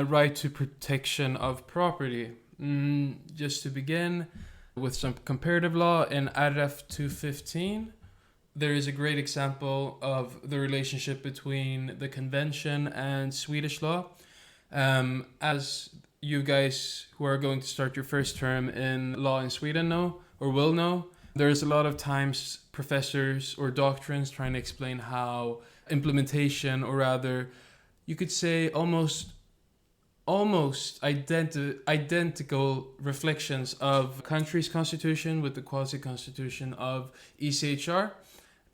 right to protection of property. Just to begin with some comparative law in RF 215, there is a great example of the relationship between the convention and Swedish law. As you guys who are going to start your first term in law in Sweden know, or will know, there's a lot of times professors or doctrines trying to explain how implementation, or rather, you could say almost identical reflections of country's constitution with the quasi-constitution of ECHR.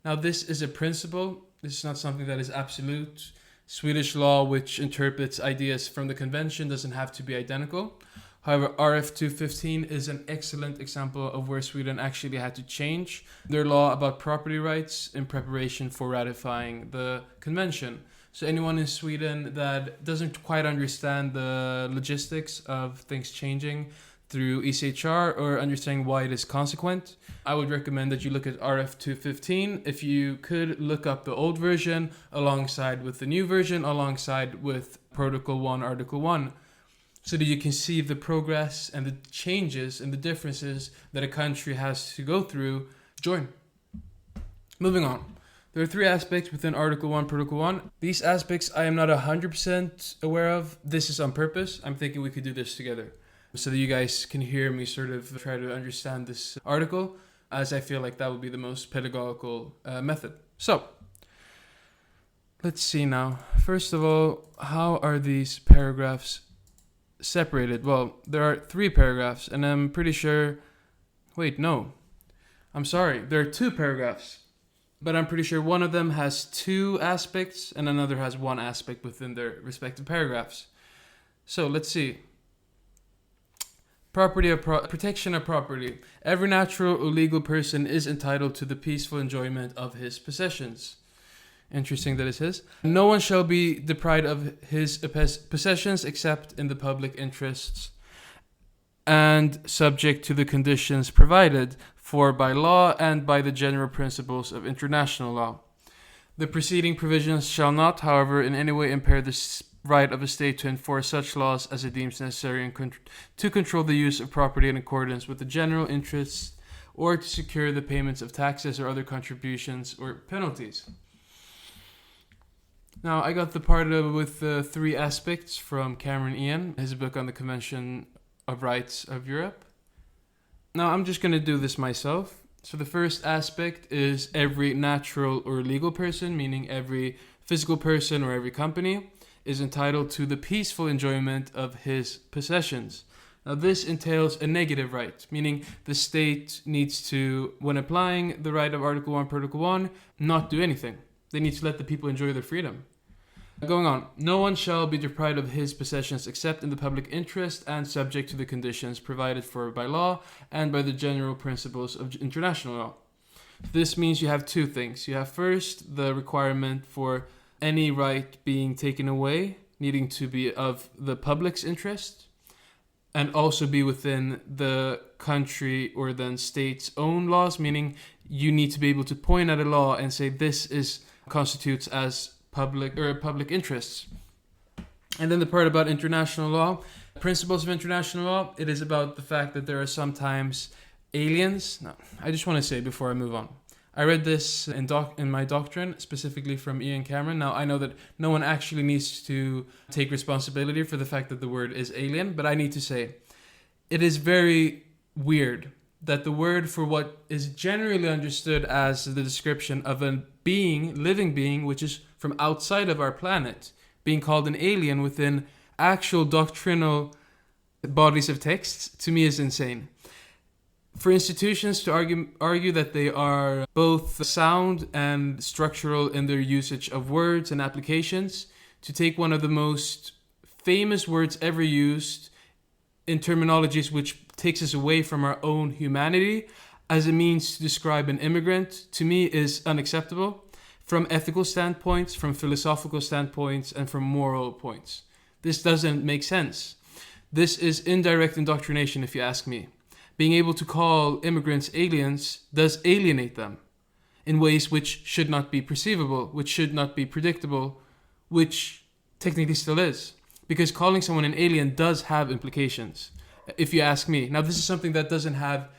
Now, this is a principle. This is not something that is absolute. Swedish law, which interprets ideas from the convention, doesn't have to be identical. However, RF 215 is an excellent example of where Sweden actually had to change their law about property rights in preparation for ratifying the convention. So anyone in Sweden that doesn't quite understand the logistics of things changing through ECHR or understanding why it is consequent, I would recommend that you look at RF 215. If you could look up the old version alongside with the new version, alongside with Protocol 1, Article 1, so that you can see the progress and the changes and the differences that a country has to go through. Join. Moving on. There are three aspects within Article 1, Protocol 1. These aspects I am not 100% aware of. This is on purpose. I'm thinking we could do this together so that you guys can hear me sort of try to understand this article, as I feel like that would be the most pedagogical method. So, let's see now. First of all, how are these paragraphs separated? Well, there are three paragraphs, and I'm pretty sure... Wait, no. I'm sorry. There are two paragraphs. But I'm pretty sure one of them has two aspects and another has one aspect within their respective paragraphs. So let's see. Protection of property. Every natural or legal person is entitled to the peaceful enjoyment of his possessions. Interesting that it says. No one shall be deprived of his possessions except in the public interests and subject to the conditions provided for by law and by the general principles of international law. The preceding provisions shall not, however, in any way impair the right of a state to enforce such laws as it deems necessary and to control the use of property in accordance with the general interests or to secure the payments of taxes or other contributions or penalties. Now, I got the part with the three aspects from Cameron Ian, his book on the Convention of Rights of Europe. Now, I'm just going to do this myself. So the first aspect is every natural or legal person, meaning every physical person or every company, is entitled to the peaceful enjoyment of his possessions. Now, this entails a negative right, meaning the state needs to, when applying the right of Article 1, Protocol 1, not do anything. They need to let the people enjoy their freedom. Going on, no one shall be deprived of his possessions except in the public interest and subject to the conditions provided for by law and by the general principles of international law. This means you have two things. You have first the requirement for any right being taken away needing to be of the public's interest and also be within the country or then state's own laws, meaning you need to be able to point at a law and say this constitutes as public interests. And then the part about international law, principles of international law, it is about the fact that there are sometimes aliens. No, I just want to say before I move on, I read this in my doctrine, specifically from Ian Cameron. Now, I know that no one actually needs to take responsibility for the fact that the word is alien, but I need to say, it is very weird that the word for what is generally understood as the description of a living being, which is from outside of our planet, being called an alien within actual doctrinal bodies of texts, to me is insane. For institutions to argue that they are both sound and structural in their usage of words and applications, to take one of the most famous words ever used in terminologies which takes us away from our own humanity as a means to describe an immigrant, to me is unacceptable from ethical standpoints, from philosophical standpoints, and from moral points. This doesn't make sense. This is indirect indoctrination, if you ask me. Being able to call immigrants aliens does alienate them in ways which should not be perceivable, which should not be predictable, which technically still is. Because calling someone an alien does have implications, if you ask me. Now, this is something that doesn't have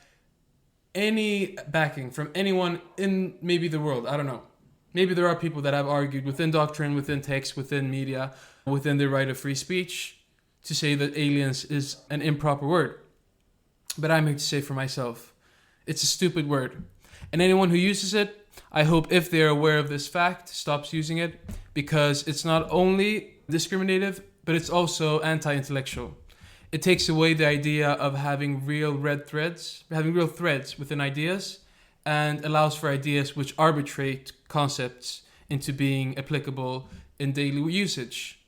any backing from anyone in maybe the world. I don't know. Maybe there are people that have argued within doctrine, within text, within media, within the right of free speech to say that aliens is an improper word. But I'm here to say for myself, it's a stupid word. And anyone who uses it, I hope if they're aware of this fact, stops using it, because it's not only discriminative, but it's also anti-intellectual. It takes away the idea of having real threads within ideas, and allows for ideas which arbitrate concepts into being applicable in daily usage.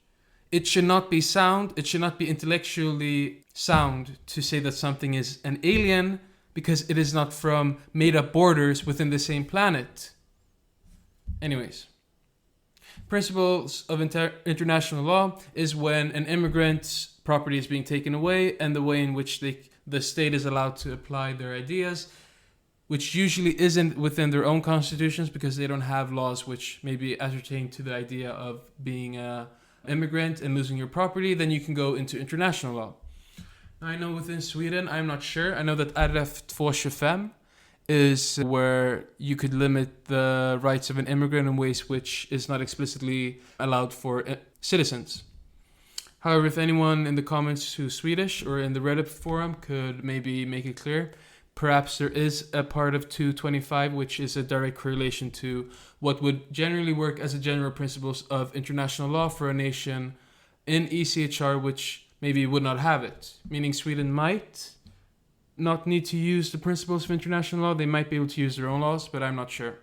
It should not be sound, it should not be intellectually sound to say that something is an alien because it is not from made-up borders within the same planet. Anyways, principles of international law is when an immigrant's property is being taken away and the way in which the state is allowed to apply their ideas, which usually isn't within their own constitutions because they don't have laws which maybe ascertain to the idea of being an immigrant and losing your property. Then you can go into international law. I know within Sweden, I'm not sure. I know that RF 225 is where you could limit the rights of an immigrant in ways which is not explicitly allowed for citizens. However, if anyone in the comments who's Swedish or in the Reddit forum could maybe make it clear, perhaps there is a part of 225 which is a direct correlation to what would generally work as a general principles of international law for a nation in ECHR which maybe would not have it. Meaning Sweden might not need to use the principles of international law. They might be able to use their own laws, but I'm not sure.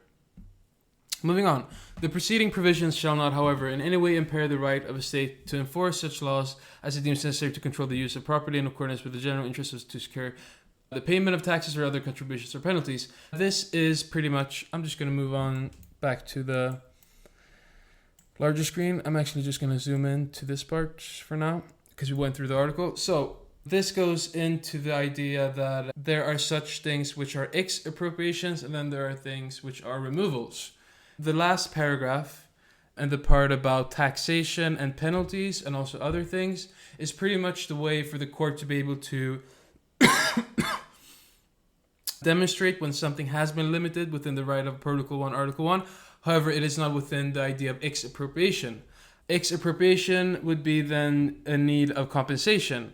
Moving on. The preceding provisions shall not, however, in any way impair the right of a state to enforce such laws as it deems necessary to control the use of property in accordance with the general interests to secure the payment of taxes or other contributions or penalties. This is pretty much, I'm just going to move on back to the larger screen. I'm actually just going to zoom in to this part for now because we went through the article. So this goes into the idea that there are such things which are expropriations and then there are things which are removals. The last paragraph and the part about taxation and penalties and also other things is pretty much the way for the court to be able to demonstrate when something has been limited within the right of Protocol 1, Article 1. However, it is not within the idea of expropriation. Expropriation would be then a need of compensation,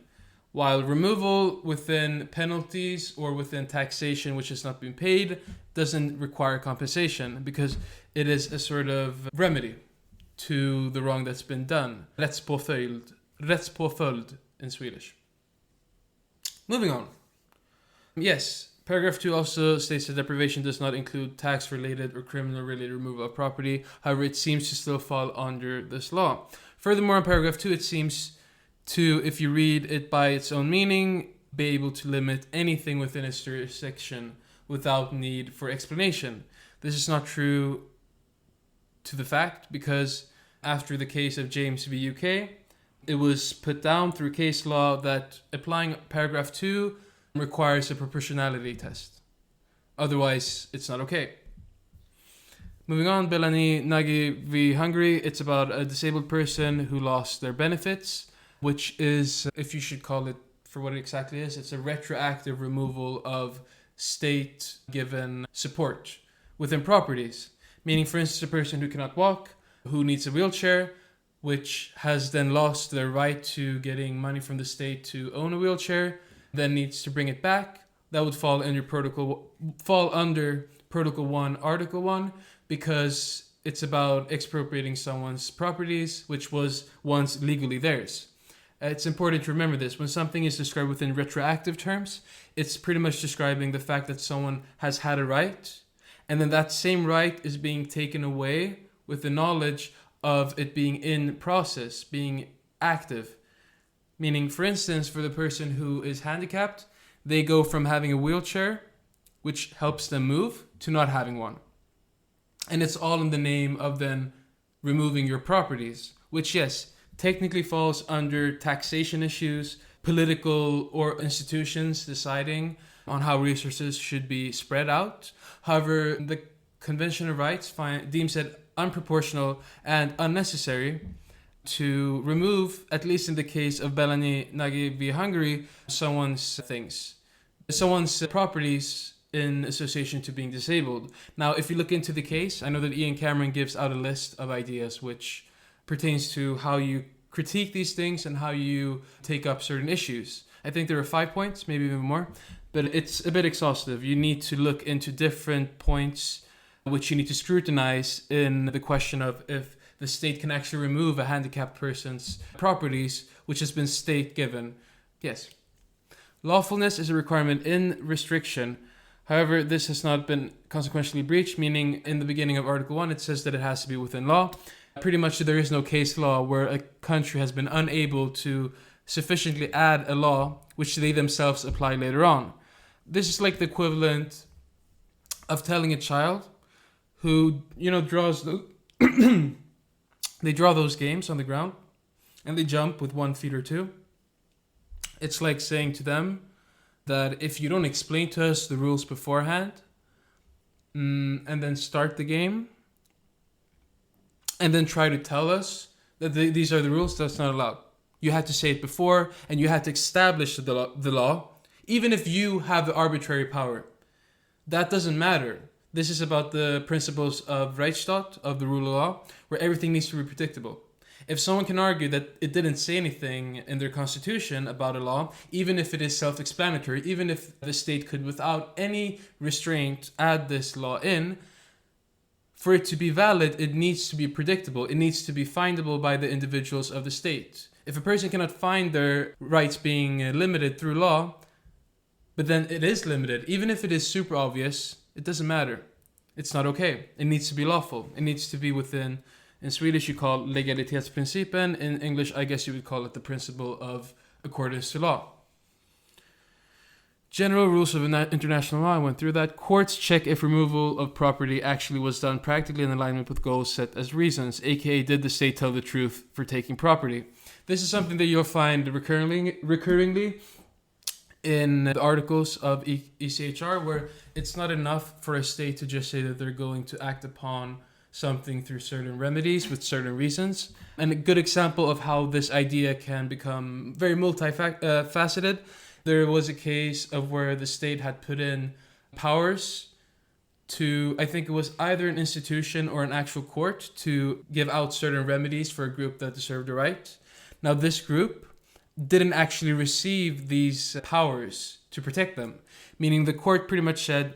while removal within penalties or within taxation which has not been paid doesn't require compensation because it is a sort of remedy to the wrong that's been done. Rättspåföljd in Swedish. Moving on. Yes, paragraph 2 also states that deprivation does not include tax-related or criminal-related removal of property. However, it seems to still fall under this law. Furthermore, in paragraph 2, it seems to, if you read it by its own meaning, be able to limit anything within its jurisdiction without need for explanation. This is not true to the fact because after the case of James v. UK, it was put down through case law that applying paragraph 2 requires a proportionality test. Otherwise, it's not okay. Moving on, Belani Nagy v. Hungary, it's about a disabled person who lost their benefits, which is, if you should call it for what it exactly is, it's a retroactive removal of state-given support within properties. Meaning, for instance, a person who cannot walk, who needs a wheelchair, which has then lost their right to getting money from the state to own a wheelchair, then needs to bring it back. That would fall under Protocol 1, Article 1, because it's about expropriating someone's properties, which was once legally theirs. It's important to remember this. When something is described within retroactive terms, it's pretty much describing the fact that someone has had a right, and then that same right is being taken away with the knowledge of it being in process, being active. Meaning, for instance, for the person who is handicapped, they go from having a wheelchair, which helps them move, to not having one. And it's all in the name of then removing your properties, which, yes, technically falls under taxation issues, political or institutions deciding on how resources should be spread out. However, the Convention of Rights deems it unproportional and unnecessary to remove, at least in the case of Belani Nagy v. Hungary, someone's things, someone's properties in association to being disabled. Now, if you look into the case, I know that Ian Cameron gives out a list of ideas which pertains to how you critique these things and how you take up certain issues. I think there are 5 points, maybe even more, but it's a bit exhaustive. You need to look into different points which you need to scrutinize in the question of if the state can actually remove a handicapped person's properties, which has been state given. Yes. Lawfulness is a requirement in restriction. However, this has not been consequentially breached, meaning in the beginning of Article 1, it says that it has to be within law. Pretty much there is no case law where a country has been unable to sufficiently add a law which they themselves apply later on. This is like the equivalent of telling a child who, draws they draw those games on the ground and they jump with 1 feet or 2. It's like saying to them that if you don't explain to us the rules beforehand and then start the game and then try to tell us that these are the rules, that's not allowed. You had to say it before and you had to establish the law, even if you have the arbitrary power. That doesn't matter. This is about the principles of Rechtsstaat, of the rule of law, where everything needs to be predictable. If someone can argue that it didn't say anything in their constitution about a law, even if it is self-explanatory, even if the state could without any restraint add this law in, for it to be valid, it needs to be predictable. It needs to be findable by the individuals of the state. If a person cannot find their rights being limited through law, but then it is limited, even if it is super obvious, it doesn't matter. It's not okay. It needs to be lawful. It needs to be within, in Swedish you call legalitetsprincipen, in English I guess you would call it the principle of accordance to law. General rules of international law, I went through that. Courts check if removal of property actually was done practically in alignment with goals set as reasons, aka did the state tell the truth for taking property. This is something that you'll find recurringly in the articles of ECHR, where it's not enough for a state to just say that they're going to act upon something through certain remedies with certain reasons. And a good example of how this idea can become very multifaceted, there was a case of where the state had put in powers to, I think it was either an institution or an actual court, to give out certain remedies for a group that deserved a right. Now this group didn't actually receive these powers to protect them, meaning the court pretty much said,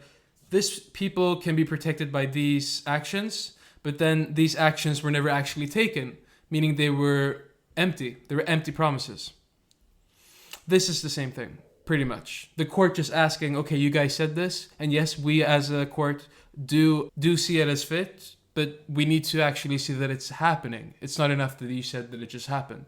this people can be protected by these actions, but then these actions were never actually taken, meaning they were empty. They were empty promises. This is the same thing, pretty much. The court just asking, okay, you guys said this, and yes, we as a court do see it as fit, but we need to actually see that it's happening. It's not enough that you said that it just happened.